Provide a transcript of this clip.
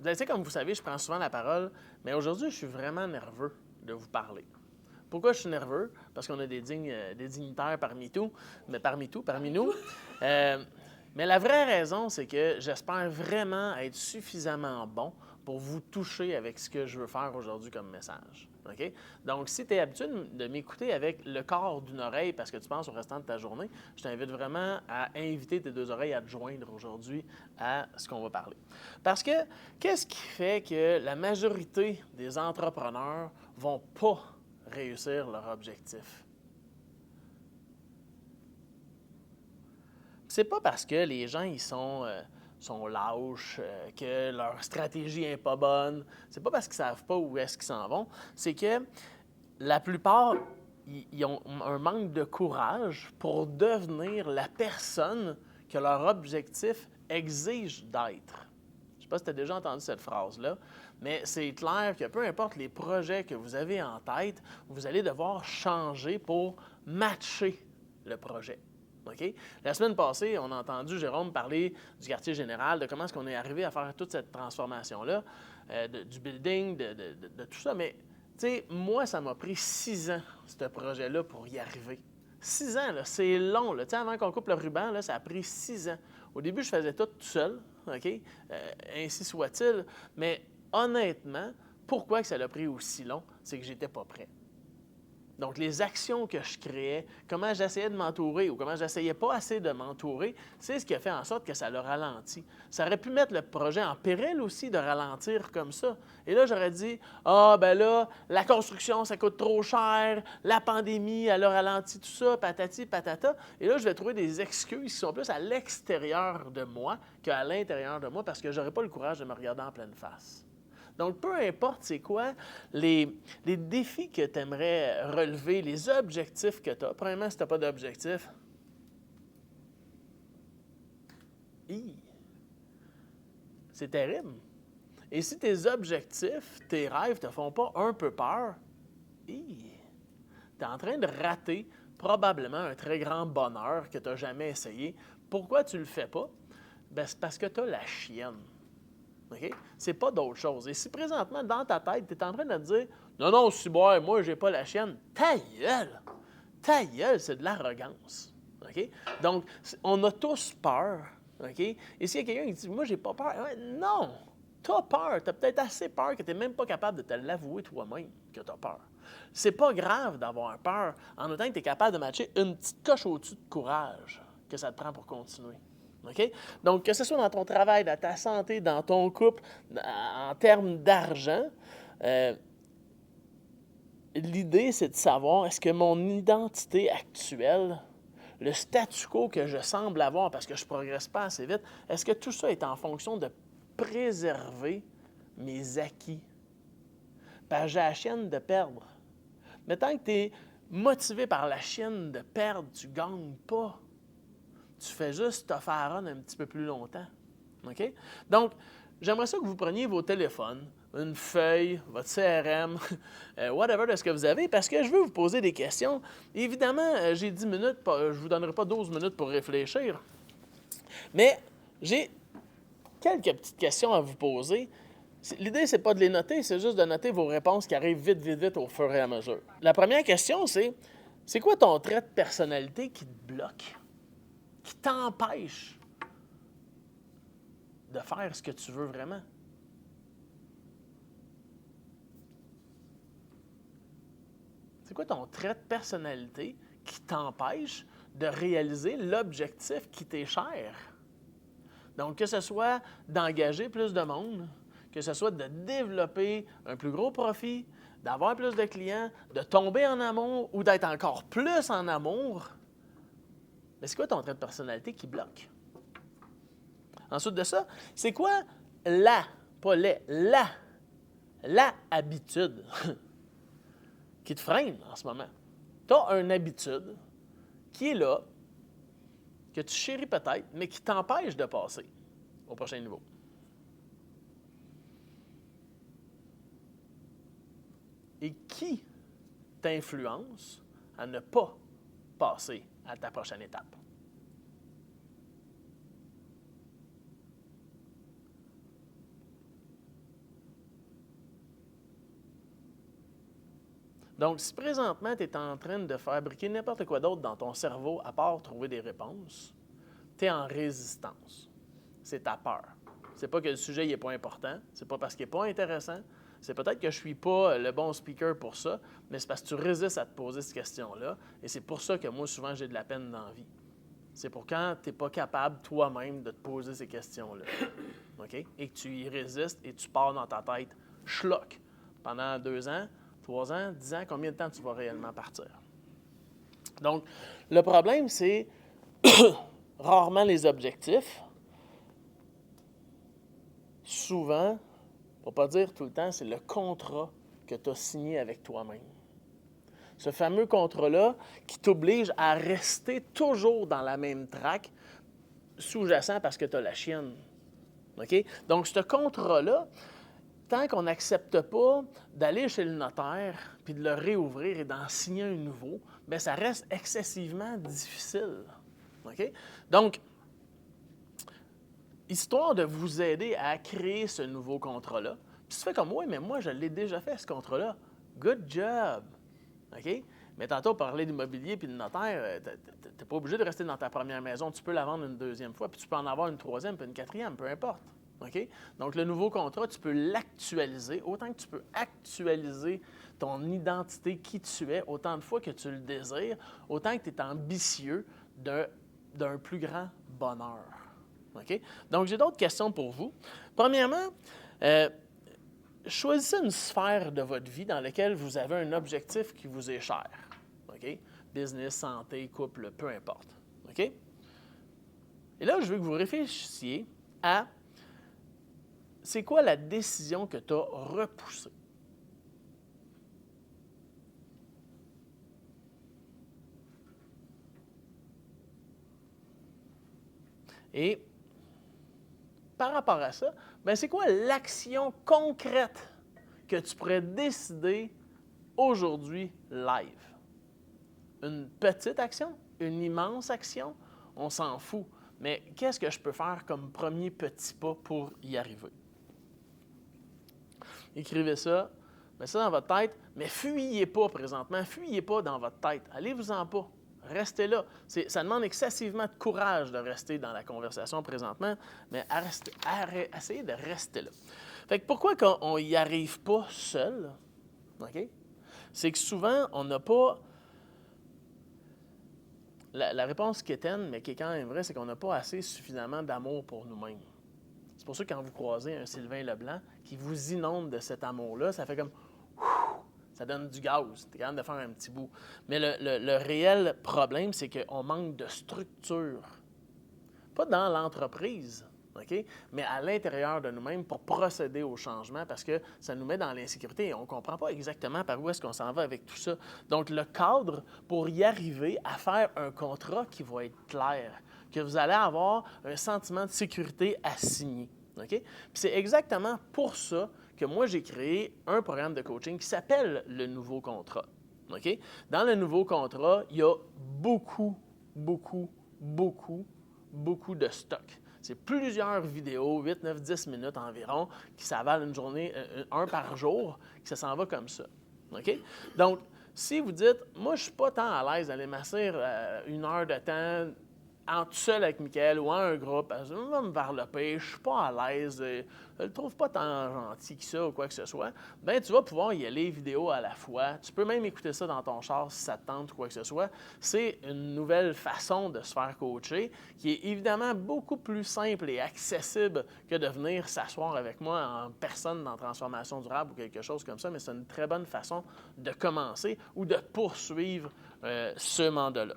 Tu sais, comme vous savez, je prends souvent la parole, mais aujourd'hui, je suis vraiment nerveux de vous parler. Pourquoi je suis nerveux? Parce qu'on a des dignitaires parmi nous. Euh, mais la vraie raison, c'est que j'espère vraiment être suffisamment bon pour vous toucher avec ce que je veux faire aujourd'hui comme message. OK? Donc, si tu es habitué de m'écouter avec le corps d'une oreille parce que tu penses au restant de ta journée, je t'invite vraiment à inviter tes deux oreilles à te joindre aujourd'hui à ce qu'on va parler. Parce que qu'est-ce qui fait que la majorité des entrepreneurs vont pas réussir leur objectif? C'est pas parce que les gens ils sont lâches, que leur stratégie n'est pas bonne. C'est pas parce qu'ils savent pas où est-ce qu'ils s'en vont. C'est que la plupart, ils ont un manque de courage pour devenir la personne que leur objectif exige d'être. Je ne sais pas si tu as déjà entendu cette phrase-là, mais c'est clair que peu importe les projets que vous avez en tête, vous allez devoir changer pour matcher le projet. OK? La semaine passée, on a entendu Jérôme parler du quartier général, de comment est-ce qu'on est arrivé à faire toute cette transformation-là, du building, de tout ça. Mais, tu sais, moi, ça m'a pris 6 ans, ce projet-là, pour y arriver. 6 ans, là, c'est long. Là. Tu sais, avant qu'on coupe le ruban, là, ça a pris 6 ans. Au début, je faisais tout seul, OK? Ainsi soit-il. Mais honnêtement, pourquoi que ça a pris aussi long? C'est que j'étais pas prêt. Donc, les actions que je créais, comment j'essayais de m'entourer ou comment j'essayais pas assez de m'entourer, c'est ce qui a fait en sorte que ça le ralentit. Ça aurait pu mettre le projet en péril aussi de ralentir comme ça. Et là, j'aurais dit, ah, ben là, la construction, ça coûte trop cher, la pandémie, elle a ralenti tout ça, patati, patata. Et là, je vais trouver des excuses qui sont plus à l'extérieur de moi qu'à l'intérieur de moi parce que j'aurais pas le courage de me regarder en pleine face. Donc, peu importe c'est quoi les défis que tu aimerais relever, les objectifs que tu as. Premièrement, si tu n'as pas d'objectif, c'est terrible. Et si tes objectifs, tes rêves ne te font pas un peu peur, tu es en train de rater probablement un très grand bonheur que tu n'as jamais essayé. Pourquoi tu ne le fais pas? Ben, c'est parce que tu as la chienne. OK? C'est pas d'autre chose. Et si présentement, dans ta tête, tu es en train de te dire non, non, Ciboire, moi, j'ai pas la chienne, ta gueule! Ta gueule, c'est de l'arrogance. OK? Donc, on a tous peur. OK? Et s'il y a quelqu'un qui dit moi, j'ai pas peur, ouais, non! Tu as peur. Tu as peut-être assez peur que tu n'es même pas capable de te l'avouer toi-même que tu as peur. C'est pas grave d'avoir peur en autant que tu es capable de matcher une petite coche au-dessus de courage que ça te prend pour continuer. OK? Donc, que ce soit dans ton travail, dans ta santé, dans ton couple, en termes d'argent, l'idée, c'est de savoir est-ce que mon identité actuelle, le statu quo que je semble avoir parce que je ne progresse pas assez vite, est-ce que tout ça est en fonction de préserver mes acquis? Parce que j'ai la chienne de perdre. Mais tant que tu es motivé par la chienne de perdre, tu ne gagnes pas. Tu fais juste te faire run un petit peu plus longtemps. OK? Donc, j'aimerais ça que vous preniez vos téléphones, une feuille, votre CRM, whatever de ce que vous avez, parce que je veux vous poser des questions. Évidemment, j'ai 10 minutes, je ne vous donnerai pas 12 minutes pour réfléchir, mais j'ai quelques petites questions à vous poser. L'idée, c'est pas de les noter, c'est juste de noter vos réponses qui arrivent vite, vite, vite au fur et à mesure. La première question, c'est quoi ton trait de personnalité qui te bloque, qui t'empêche de faire ce que tu veux vraiment? C'est quoi ton trait de personnalité qui t'empêche de réaliser l'objectif qui t'est cher? Donc, que ce soit d'engager plus de monde, que ce soit de développer un plus gros profit, d'avoir plus de clients, de tomber en amour ou d'être encore plus en amour, mais c'est quoi ton trait de personnalité qui bloque? Ensuite de ça, c'est quoi pas la habitude qui te freine en ce moment? Tu as une habitude qui est là, que tu chéris peut-être, mais qui t'empêche de passer au prochain niveau. Et qui t'influence à ne pas passer à ta prochaine étape? Donc, si présentement, tu es en train de fabriquer n'importe quoi d'autre dans ton cerveau à part trouver des réponses, tu es en résistance. C'est ta peur. C'est pas que le sujet n'est pas important, c'est pas parce qu'il n'est pas intéressant, c'est peut-être que je ne suis pas le bon speaker pour ça, mais c'est parce que tu résistes à te poser cette question-là, et c'est pour ça que moi, souvent, j'ai de la peine dans la vie. C'est pour quand tu n'es pas capable toi-même de te poser ces questions-là. OK? Et que tu y résistes et tu pars dans ta tête, schlock, pendant 2 ans, 3 ans, 10 ans, combien de temps tu vas réellement partir? Donc, le problème, c'est rarement les objectifs. Souvent, pour ne pas dire tout le temps, c'est le contrat que tu as signé avec toi-même. Ce fameux contrat-là qui t'oblige à rester toujours dans la même traque, sous-jacent parce que tu as la chienne. OK? Donc, ce contrat-là, tant qu'on n'accepte pas d'aller chez le notaire puis de le réouvrir et d'en signer un nouveau, bien, ça reste excessivement difficile. OK? Donc, histoire de vous aider à créer ce nouveau contrat-là, puis tu fais comme, oui, mais moi, je l'ai déjà fait, ce contrat-là. Good job! OK? Mais tantôt, on parlait d'immobilier puis de notaire, tu n'es pas obligé de rester dans ta première maison. Tu peux la vendre une deuxième fois, puis tu peux en avoir une troisième puis une quatrième, peu importe. OK? Donc, le nouveau contrat, tu peux l'actualiser. Autant que tu peux actualiser ton identité, qui tu es, autant de fois que tu le désires, autant que tu es ambitieux d'un plus grand bonheur. OK? Donc, j'ai d'autres questions pour vous. Premièrement, choisissez une sphère de votre vie dans laquelle vous avez un objectif qui vous est cher. OK? Business, santé, couple, peu importe. OK? Et là, je veux que vous réfléchissiez à c'est quoi la décision que tu as repoussée? Et par rapport à ça, bien, c'est quoi l'action concrète que tu pourrais décider aujourd'hui live? Une petite action? Une immense action? On s'en fout. Mais qu'est-ce que je peux faire comme premier petit pas pour y arriver? Écrivez ça, mettez ça dans votre tête, mais fuyez pas présentement, fuyez pas dans votre tête. Allez-vous-en pas. Restez là. Ça demande excessivement de courage de rester dans la conversation présentement, mais essayez de rester là. Fait que pourquoi on n'y arrive pas seul? OK? C'est que souvent, on n'a pas... La réponse quétaine, mais qui est quand même vraie, c'est qu'on n'a pas assez suffisamment d'amour pour nous-mêmes. C'est pour ça que quand vous croisez un Sylvain Leblanc qui vous inonde de cet amour-là, ça fait comme... Ça donne du gaz. Tu es capable de faire un petit bout. Mais le réel problème, c'est qu'on manque de structure. Pas dans l'entreprise, OK? Mais à l'intérieur de nous-mêmes pour procéder au changement parce que ça nous met dans l'insécurité et on ne comprend pas exactement par où est-ce qu'on s'en va avec tout ça. Donc, le cadre pour y arriver à faire un contrat qui va être clair, que vous allez avoir un sentiment de sécurité à signer. OK? Puis c'est exactement pour ça que moi, j'ai créé un programme de coaching qui s'appelle le nouveau contrat. OK? Dans le nouveau contrat, il y a beaucoup de stock. C'est plusieurs vidéos, 8, 9, 10 minutes environ, qui s'avalent une journée, un par jour, que ça s'en va comme ça. OK? Donc, si vous dites, moi, je ne suis pas tant à l'aise d'aller m'asseoir 1 heure de temps en tout seul avec Mickaël ou en un groupe, je vais me varloper, je ne suis pas à l'aise, je ne le trouve pas tant gentil que ça ou quoi que ce soit, bien, tu vas pouvoir y aller vidéo à la fois. Tu peux même écouter ça dans ton char si ça te tente ou quoi que ce soit. C'est une nouvelle façon de se faire coacher qui est évidemment beaucoup plus simple et accessible que de venir s'asseoir avec moi en personne dans Transformation durable ou quelque chose comme ça, mais c'est une très bonne façon de commencer ou de poursuivre ce mandat-là.